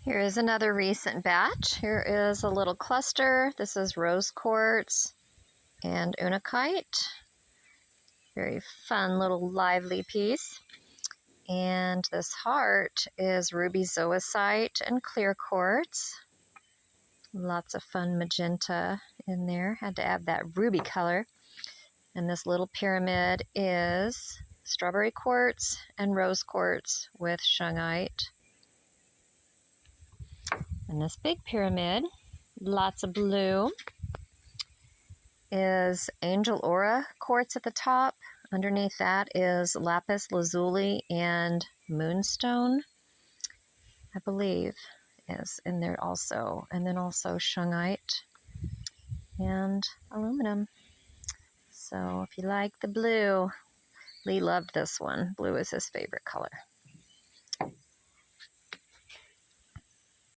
Here is another recent batch. Here is a little cluster. This is rose quartz and Orgonite. Very fun little lively piece. And this heart is ruby zoisite and clear quartz. Lots of fun magenta in there. Had to add that ruby color. And this little pyramid is strawberry quartz and rose quartz with shungite. And this big pyramid, lots of blue, is angel aura quartz at the top. Underneath that is lapis lazuli and moonstone, I believe, is in there also. And then also shungite and aluminum. So if you like the blue, Lee loved this one. Blue is his favorite color.